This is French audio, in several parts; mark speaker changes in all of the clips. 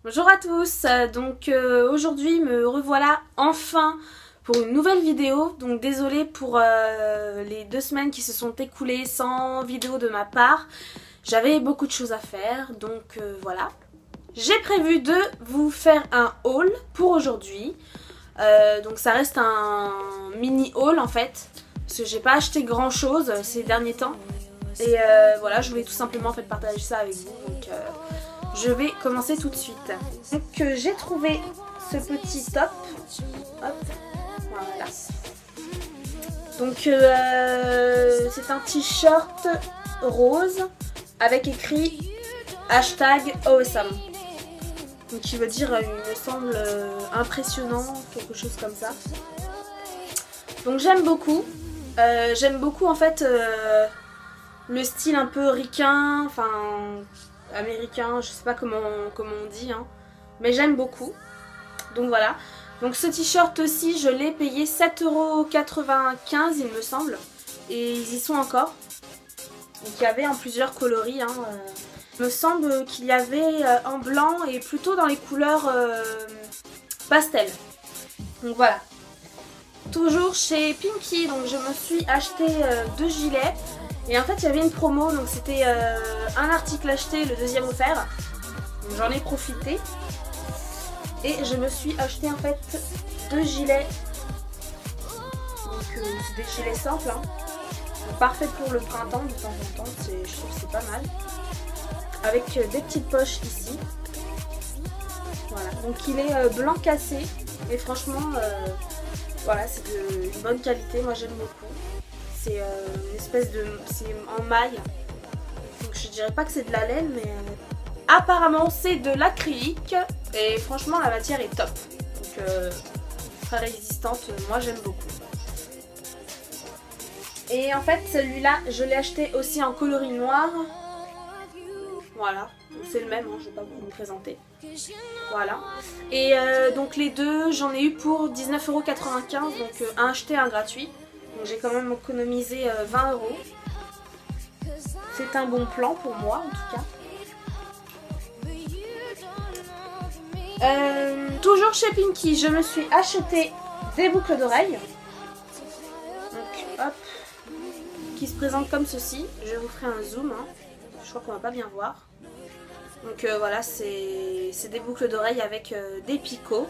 Speaker 1: Bonjour à tous, aujourd'hui me revoilà enfin pour une nouvelle vidéo. Donc désolée pour les 2 semaines qui se sont écoulées sans vidéo de ma part. J'avais beaucoup de choses à faire, donc voilà. J'ai prévu de vous faire un haul pour aujourd'hui. Donc ça reste un mini haul en fait, parce que j'ai pas acheté grand chose ces derniers temps. Et voilà, je voulais tout simplement en fait partager ça avec vous. Donc je vais commencer tout de suite. Donc j'ai trouvé ce petit top. Hop, voilà. Donc c'est un t-shirt rose avec écrit hashtag awesome. Donc qui veut dire, il me semble, impressionnant, quelque chose comme ça. Donc j'aime beaucoup. J'aime beaucoup en fait le style un peu ricain, enfin américain, je sais pas comment on dit, hein, mais j'aime beaucoup. Donc voilà. Donc ce t-shirt aussi, je l'ai payé 7,95 € il me semble. Et ils y sont encore. Donc il y avait en plusieurs coloris. Hein, il me semble qu'il y avait en blanc et plutôt dans les couleurs pastel. Donc voilà. Toujours chez Pinky, donc je me suis acheté 2 gilets. Et en fait il y avait une promo, donc c'était un article acheté, le deuxième offert. Donc j'en ai profité. Et je me suis acheté en fait 2 gilets. Donc c'est des gilets simples. Hein. Parfait pour le printemps de temps en temps, je trouve que c'est pas mal. Avec des petites poches ici. Voilà, donc il est blanc cassé. Et franchement, voilà, c'est une bonne qualité, moi j'aime beaucoup. C'est une espèce de... c'est en maille. Donc je dirais pas que c'est de la laine, mais... apparemment c'est de l'acrylique. Et franchement la matière est top. Donc très résistante, moi j'aime beaucoup. Et en fait celui-là je l'ai acheté aussi en coloris noir. Voilà, c'est le même, hein, je vais pas vous le présenter. Voilà. Et donc les deux j'en ai eu pour 19,95 €. Donc un acheté, un gratuit. Donc j'ai quand même économisé 20 €. C'est un bon plan pour moi en tout cas. Toujours chez Pinky, je me suis acheté des boucles d'oreilles. Donc hop, qui se présentent comme ceci. Je vous ferai un zoom. Hein. Je crois qu'on va pas bien voir. Donc voilà, c'est des boucles d'oreilles avec des picots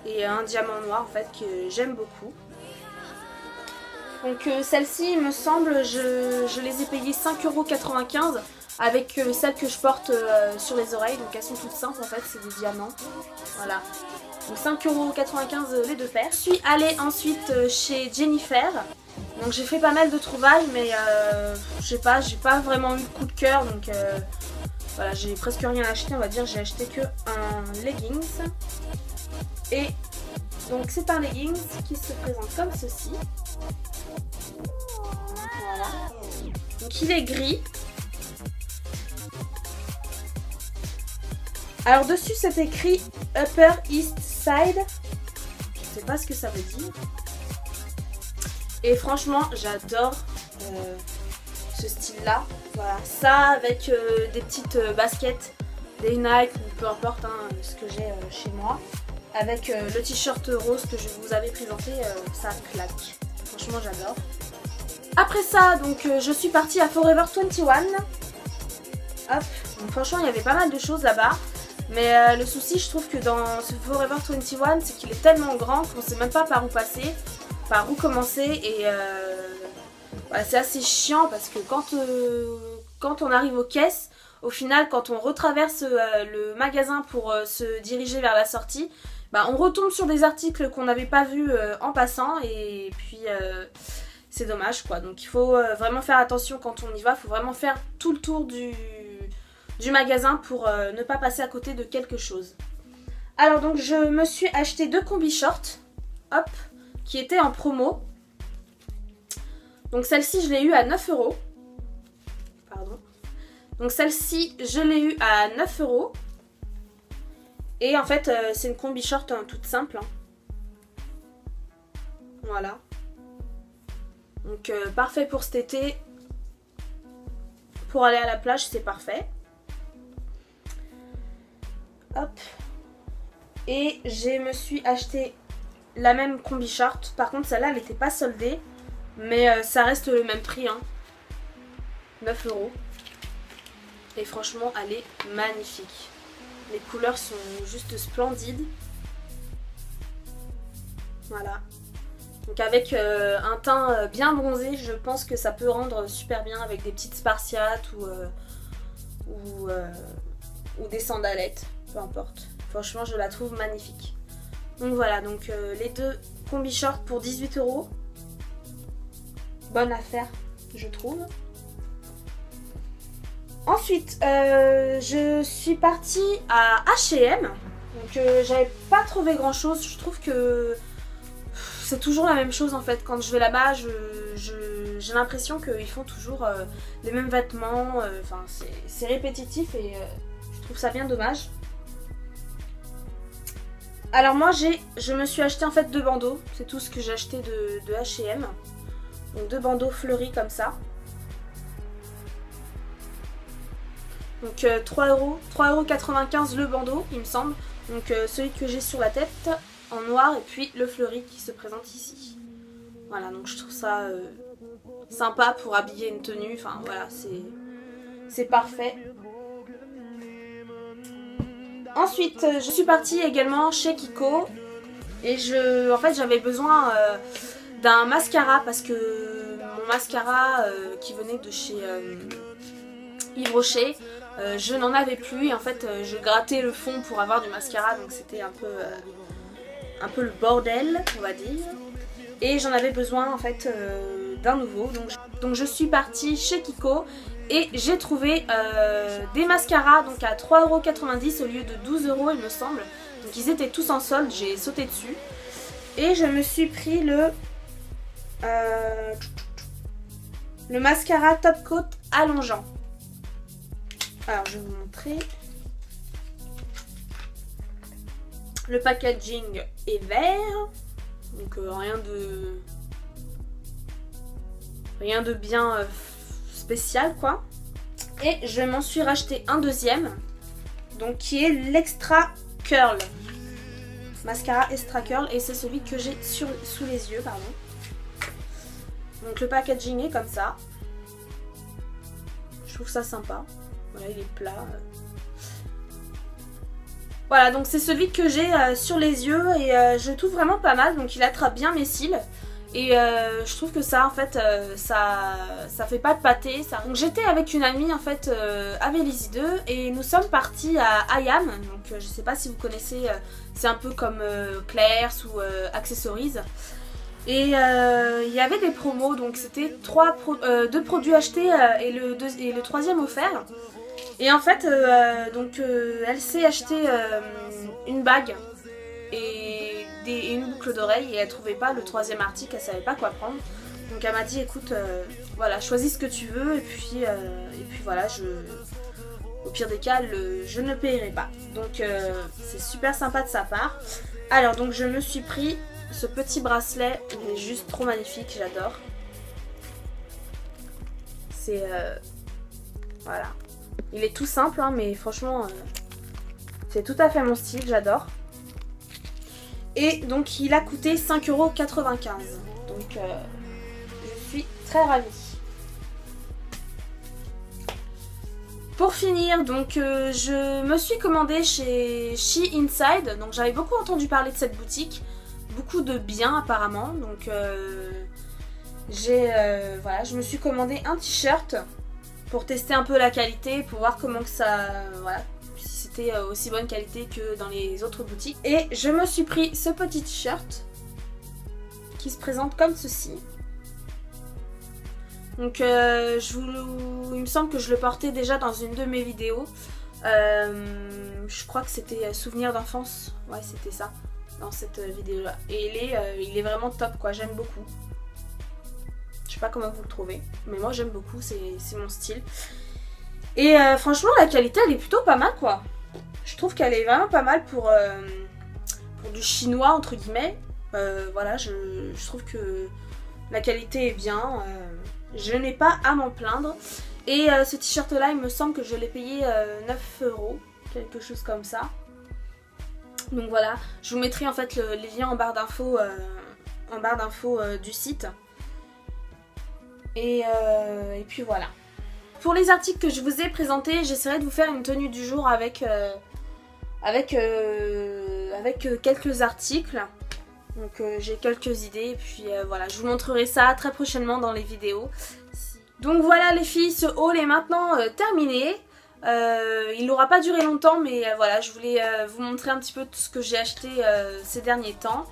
Speaker 1: et un diamant noir en fait que j'aime beaucoup. Donc celles-ci, il me semble, je les ai payées 5,95 € avec celles que je porte sur les oreilles. Donc elles sont toutes simples en fait, c'est des diamants. Voilà. Donc 5,95 € les deux paires. Je suis allée ensuite chez Jennifer. Donc j'ai fait pas mal de trouvailles, mais je sais pas, j'ai pas vraiment eu de coup de cœur. Donc voilà, j'ai presque rien acheté, on va dire. J'ai acheté que un leggings. Et donc c'est un leggings qui se présente comme ceci. Voilà. Donc il est gris. Alors dessus c'est écrit Upper East Side. Je sais pas ce que ça veut dire. Et franchement j'adore ce style là. Voilà, ça avec des petites baskets, des Nike ou peu importe hein, ce que j'ai chez moi. Avec le t-shirt rose que je vous avais présenté, ça claque. Franchement j'adore. Après ça, donc je suis partie à Forever 21. Hop, donc franchement il y avait pas mal de choses là-bas. Mais le souci je trouve que dans ce Forever 21, c'est qu'il est tellement grand qu'on sait même pas par où passer, par où commencer. Et voilà, c'est assez chiant parce que quand on arrive aux caisses, au final quand on retraverse le magasin pour se diriger vers la sortie, bah, on retombe sur des articles qu'on n'avait pas vus en passant et puis c'est dommage quoi. Donc il faut vraiment faire attention quand on y va, il faut vraiment faire tout le tour du magasin pour ne pas passer à côté de quelque chose. Alors donc je me suis acheté 2 combi shorts, hop, qui étaient en promo. Donc celle-ci je l'ai eu à 9 €. Pardon. Donc celle-ci je l'ai eu à 9 €. Et en fait c'est une combi short hein, toute simple. Hein. Voilà. Donc parfait pour cet été. Pour aller à la plage c'est parfait. Hop. Et je me suis acheté la même combi short. Par contre celle-là elle n'était pas soldée. Mais ça reste le même prix hein. 9 €. Et franchement elle est magnifique. Les couleurs sont juste splendides. Voilà. Donc avec un teint bien bronzé, je pense que ça peut rendre super bien avec des petites spartiates ou des sandalettes, peu importe. Franchement je la trouve magnifique. Donc voilà, donc les deux combi shorts pour 18 €. Bonne affaire je trouve. Ensuite je suis partie à H&M. Donc j'avais pas trouvé grand chose. Je trouve que c'est toujours la même chose en fait. Quand je vais là-bas j'ai l'impression qu'ils font toujours les mêmes vêtements. Enfin c'est répétitif et je trouve ça bien dommage. Alors moi je me suis acheté en fait 2 bandeaux. C'est tout ce que j'ai acheté de H&M. Donc 2 bandeaux fleuris comme ça. Donc 3,95 € le bandeau il me semble. Donc celui que j'ai sur la tête en noir et puis le fleuri qui se présente ici. Voilà, donc je trouve ça sympa pour habiller une tenue. Enfin voilà, c'est parfait. Ensuite je suis partie également chez Kiko. Et en fait j'avais besoin d'un mascara parce que mon mascara qui venait de chez Yves Rocher, je n'en avais plus et en fait je grattais le fond pour avoir du mascara, donc c'était un peu le bordel on va dire. Et j'en avais besoin en fait d'un nouveau, donc je suis partie chez Kiko et j'ai trouvé des mascaras donc à 3,90 € au lieu de 12 € il me semble. Donc ils étaient tous en solde, j'ai sauté dessus et je me suis pris le mascara Top Coat allongeant. Alors je vais vous montrer. Le packaging est vert. Donc rien de bien spécial quoi. Et je m'en suis racheté un deuxième. Donc qui est l'Extra Curl. Mascara Extra Curl. Et c'est celui que j'ai sous les yeux, pardon. Donc le packaging est comme ça. Je trouve ça sympa. Voilà, il est plat. Voilà, donc c'est celui que j'ai sur les yeux et je le trouve vraiment pas mal. Donc il attrape bien mes cils. Et je trouve que ça, en fait, ça fait pas de pâté. Donc j'étais avec une amie, en fait, à Vélizy 2 et nous sommes partis à IAM. Donc je sais pas si vous connaissez, c'est un peu comme Claire's ou Accessories. Et il y avait des promos, donc c'était 2 produits achetés et le troisième offert. Et en fait, elle s'est acheté une bague et une boucle d'oreille et elle trouvait pas le troisième article, elle savait pas quoi prendre. Donc elle m'a dit écoute, voilà, choisis ce que tu veux et puis voilà, au pire des cas, je ne le payerai pas. Donc c'est super sympa de sa part. Alors donc je me suis pris ce petit bracelet, il est juste trop magnifique, j'adore. C'est voilà. Il est tout simple hein, mais franchement c'est tout à fait mon style, j'adore. Et donc il a coûté 5,95 €. Donc je suis très ravie. Pour finir, donc je me suis commandée chez She Inside. Donc j'avais beaucoup entendu parler de cette boutique. Beaucoup de bien apparemment. Donc voilà, je me suis commandé un t-shirt pour tester un peu la qualité, pour voir comment que ça... Voilà, si c'était aussi bonne qualité que dans les autres boutiques. Et je me suis pris ce petit t-shirt qui se présente comme ceci. Donc il me semble que je le portais déjà dans une de mes vidéos. Je crois que c'était Souvenirs d'enfance. Ouais, c'était ça, dans cette vidéo là. Et il est vraiment top quoi, j'aime beaucoup. Je sais pas comment vous le trouvez, mais moi j'aime beaucoup, c'est mon style. Et franchement la qualité elle est plutôt pas mal quoi. Je trouve qu'elle est vraiment pas mal pour du chinois entre guillemets. Voilà, je trouve que la qualité est bien. Je n'ai pas à m'en plaindre. Et ce t-shirt là il me semble que je l'ai payé 9 €, quelque chose comme ça. Donc voilà, je vous mettrai en fait les liens en barre d'infos du site. Et puis voilà. Pour les articles que je vous ai présentés, j'essaierai de vous faire une tenue du jour avec quelques articles. Donc j'ai quelques idées et puis voilà, je vous montrerai ça très prochainement dans les vidéos. Donc voilà les filles, ce haul est maintenant terminé. Il n'aura pas duré longtemps mais voilà, je voulais vous montrer un petit peu tout ce que j'ai acheté ces derniers temps.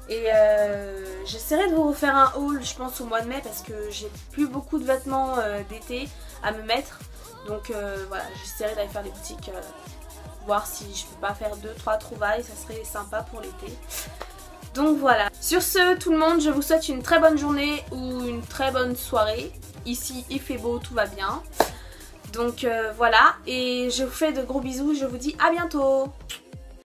Speaker 1: Et j'essaierai de vous refaire un haul je pense au mois de mai parce que j'ai plus beaucoup de vêtements d'été à me mettre. Donc voilà, j'essaierai d'aller faire des boutiques, voir si je peux pas faire 2-3 trouvailles, ça serait sympa pour l'été. Donc voilà, sur ce tout le monde, je vous souhaite une très bonne journée ou une très bonne soirée. Ici il fait beau, tout va bien. Donc voilà, et je vous fais de gros bisous, je vous dis à bientôt.